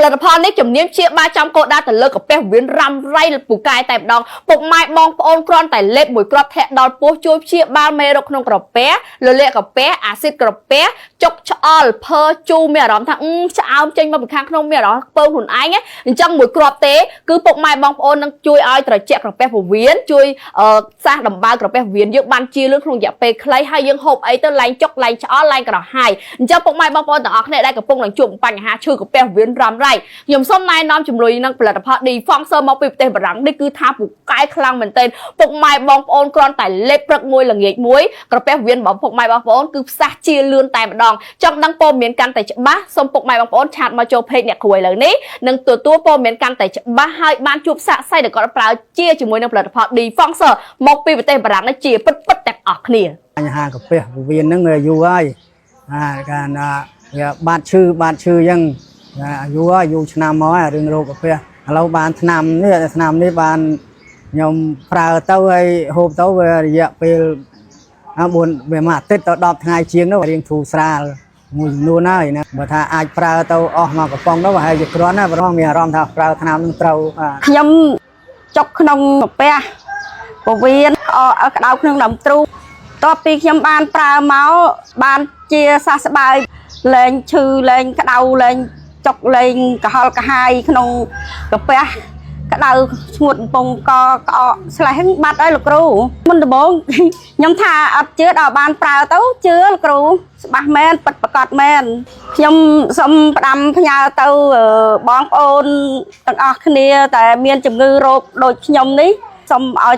ផលិតផលនេះជំនាញជាបាចំកោដាទៅលើកាពះវៀនរ៉ាំរៃពូកែតែម្ដងពុកម៉ែបងប្អូនគ្រាន់តែលេបមួយគ្រាប់ធាក់ដល់ពោះជួយព្យាបាលមេរោគក្នុងក្រពះលលាកកាពះអាស៊ីតក្រពះចុកឆ្អល់ភើជូរមានអារម្មណ៍ថាឆ្អើមចេញមកពីខាងក្នុងមានអារម្មណ៍ពើខ្លួនឯងអញ្ចឹងមួយគ្រាប់ទេគឺពុកម៉ែបងប្អូននឹងជួយឲ្យត្រជាក់ក្រពះពោះវៀនជួយសះដំបៅក្រពះវៀនយើងបានជាលឿនក្នុងរយៈពេលខ្លីហើយយើងហូបអីទៅឡើងចុកឡើងឆ្អល់ឡើងក្រហាយអញ្ចឹងពុកម៉ែបងប្អូនទាំងអស់គ្នាដែលកំពុងនឹងជួបបញ្ហាឈឺក្រពះវៀនរ៉ាំរ៉ៃខ្ញុំសូមណែនាំជំនួយនឹងផលិតផល Defoxer មកពីប្រទេសបារាំងនេះគឺថាពូកែខ្លាំងមែនទែនពុកម៉ែបងប្អូនគ្រាន់តែលេបព្រឹកមួយល្ងាចមួយក្រពះវៀនរបស់ពុកម៉ែបងប្អូនគឺផ្សះជាលឿនតែម្ដងចង់ដឹងព័ត៌មានកាន់តែច្បាស់សូមពុកម៉ែបងប្អូនឆាតមកចូល page អ្នកគ្រួឥឡូវនេះនឹងទទួលព័ត៌មានកាន់តែច្បាស់ហើយបានជួបសាកសីដែលគាត់ប្រើជាជាមួយនឹងផលិតផល Defoxer មកពីប្រទេសបារាំងនេះជាពិតៗទាំងអស់គ្នាបញ្ហាកាពះពោះវៀនហ្នឹងយូរហើយការបាត់ឈឺអញ្ចឹងយូរឆ្នាំមកហើយរឿងរោគកាពះឥឡូវបានឆ្នាំនេះបានខ្ញុំប្រើទៅហើយហូបទៅវារយៈពេល4វាមួយអាទិត្យទៅ10ថ្ងៃជាងនោះរៀងធូរស្រាលមួយចំនួនហើយណាបើថាអាចប្រើទៅអស់មកកំប៉ុងនោះហើយជាគ្រាន់ណាព្រោះមានអារម្មណ៍ថាប្រើថ្នាំនឹងត្រូវខ្ញុំចុកក្នុងកាពះពោះវៀនក្តៅក្នុងដើមទ្រូងតបពីខ្ញុំបានប្រើមកបានជាសះស្បើយលែងឈឺលែងក្តៅលែងចុកលែងកុហលកាហាយក្នុងកាពះក្តៅឈួតកំពង់កក្អកស្លេះបាត់ហើយលោកគ្រូមុនដំបូងខ្ញុំថាអត់ជឿដល់បានប្រើទៅជឿលោកគ្រូច្បាស់មែនពិតប្រាកដមែនខ្ញុំសូមផ្ដាំផ្ញើទៅបងប្អូនទាំងអស់គ្នាតែមានជំងឺរោគដូចខ្ញុំនេះសូមឲ្យ